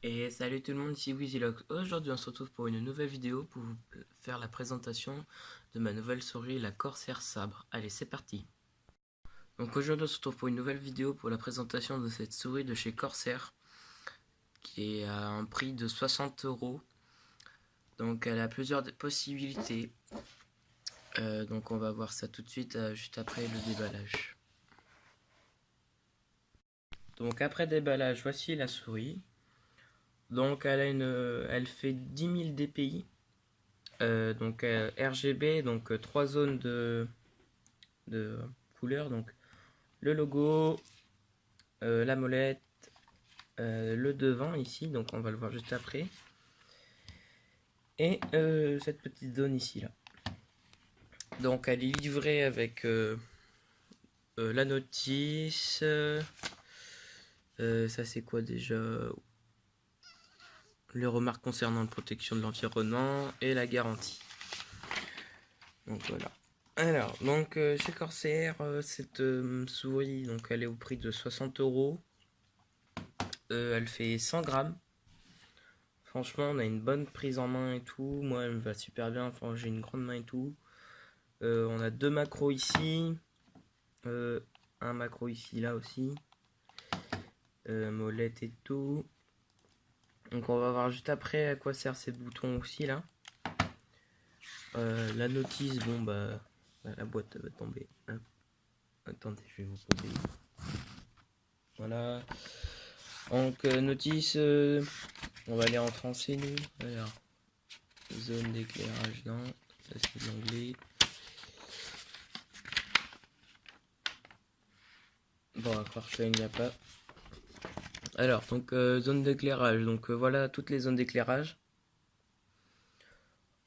Et salut tout le monde, ici Wizilox. Aujourd'hui on se retrouve pour une nouvelle vidéo pour vous faire la présentation de ma nouvelle souris, la Corsair Sabre. Allez, c'est parti. Donc aujourd'hui on se retrouve pour une nouvelle vidéo pour la présentation de cette souris de chez Corsair, qui est à un prix de 60 euros. Donc elle a plusieurs possibilités. Donc on va voir ça tout de suite, juste après le déballage. Donc après déballage, voici la souris. Donc elle fait 10 000 dpi. Donc RGB, donc 3 zones de couleurs, donc le logo, la molette, le devant ici, donc on va le voir juste après, et cette petite zone ici là. Donc elle est livrée avec la notice, ça c'est quoi déjà, les remarques concernant la protection de l'environnement et la garantie. Donc voilà. Alors, donc chez Corsair, cette souris, donc elle est au prix de 60 euros. Elle fait 100 grammes. Franchement, on a une bonne prise en main et tout. Moi, elle me va super bien. Enfin, j'ai une grande main et tout. On a deux macros ici. Un macro ici, là aussi. Molette et tout. Donc, on va voir juste après à quoi servent ces boutons aussi, là. La notice, bon, bah, la boîte va tomber. Hop. Attendez, je vais vous poser. Voilà. Donc, notice, on va aller en français, nous. Alors, zone d'éclairage, non. Ça, c'est l'anglais. Bon, à croire qu'il n'y a pas. Alors, donc, zone d'éclairage. Donc, voilà toutes les zones d'éclairage.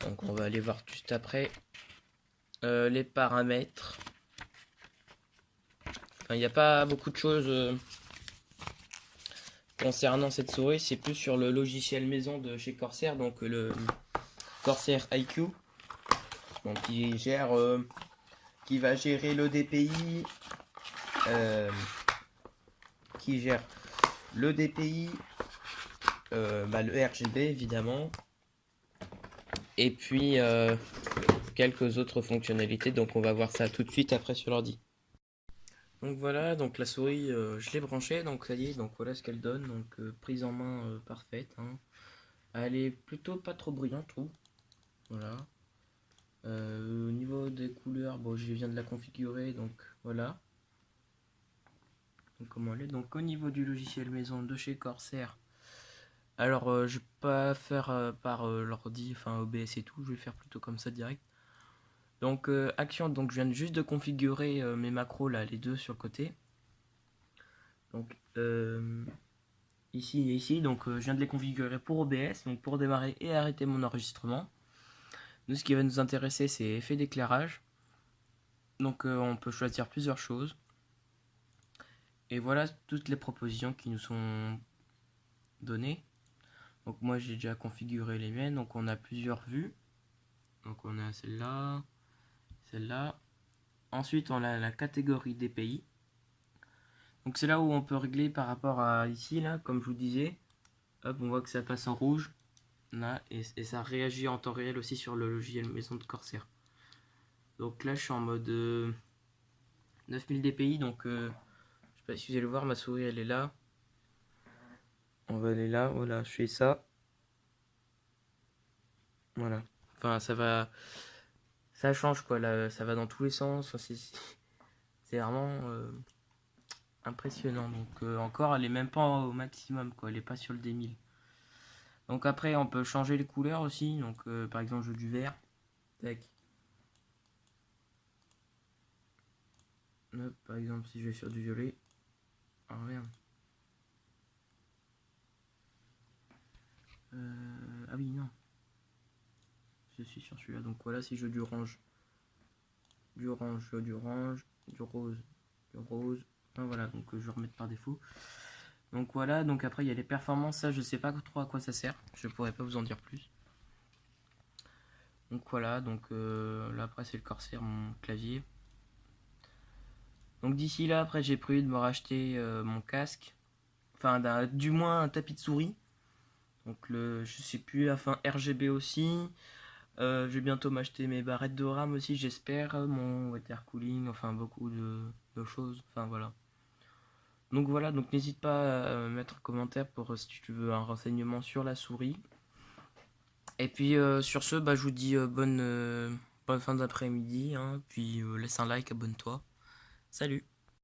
Donc, on va aller voir juste après. Les paramètres. Enfin, il n'y a pas beaucoup de choses concernant cette souris. C'est plus sur le logiciel maison de chez Corsair. Donc, le Corsair IQ. Donc, qui va gérer le DPI. Qui gère le DPI. Le RGB, évidemment. Et puis quelques autres fonctionnalités, donc on va voir ça tout de suite après sur l'ordi. Donc voilà, donc la souris je l'ai branchée, donc ça y est, donc voilà ce qu'elle donne, donc prise en main parfaite, hein. Elle est plutôt pas trop bruyante, je trouve. Voilà. Au niveau des couleurs, bon, je viens de la configurer, donc voilà. Donc comment elle est. Donc au niveau du logiciel maison de chez Corsair, alors je vais pas faire par l'ordi, enfin OBS et tout, je vais faire plutôt comme ça direct. Donc action, donc je viens juste de configurer mes macros là, les deux sur le côté. Donc ici et ici, donc je viens de les configurer pour OBS, donc pour démarrer et arrêter mon enregistrement. Nous, ce qui va nous intéresser, c'est effet d'éclairage. Donc on peut choisir plusieurs choses. Et voilà toutes les propositions qui nous sont données. Donc moi j'ai déjà configuré les miennes, donc on a plusieurs vues. Donc on a celle-là, celle-là. Ensuite on a la catégorie DPI. Donc c'est là où on peut régler par rapport à ici, là, comme je vous disais. Hop, on voit que ça passe en rouge. Là, et ça réagit en temps réel aussi sur le logiciel maison de Corsair. Donc là, je suis en mode 9000 dpi. Donc, je sais pas si vous allez voir, ma souris, elle est là. On va aller là. Voilà, je fais ça. Voilà. Enfin, ça va. Ça change, quoi. Là, ça va dans tous les sens. Enfin, c'est vraiment impressionnant. Donc, encore, elle est même pas au maximum, quoi. Elle est pas sur le D1000. Donc après on peut changer les couleurs aussi, donc par exemple je veux du vert, tac. Hop, par exemple si je vais sur du violet, ah merde. Ah oui non, je suis sur celui-là, donc voilà si je veux du orange, du orange, du orange, du rose, enfin voilà, donc je vais remettre par défaut. Donc voilà, donc après il y a les performances, ça je sais pas trop à quoi ça sert, je pourrais pas vous en dire plus. Donc voilà, donc là après c'est le Corsair, mon clavier. Donc d'ici là, après j'ai prévu de me racheter mon casque. Enfin, du moins un tapis de souris. Donc je sais plus, enfin RGB aussi. Je vais bientôt m'acheter mes barrettes de RAM aussi, j'espère, mon water cooling, enfin beaucoup de choses, enfin voilà. Donc voilà, donc n'hésite pas à mettre un commentaire pour si tu veux un renseignement sur la souris. Et puis sur ce, bah, je vous dis bonne fin d'après-midi, hein, puis laisse un like, abonne-toi. Salut!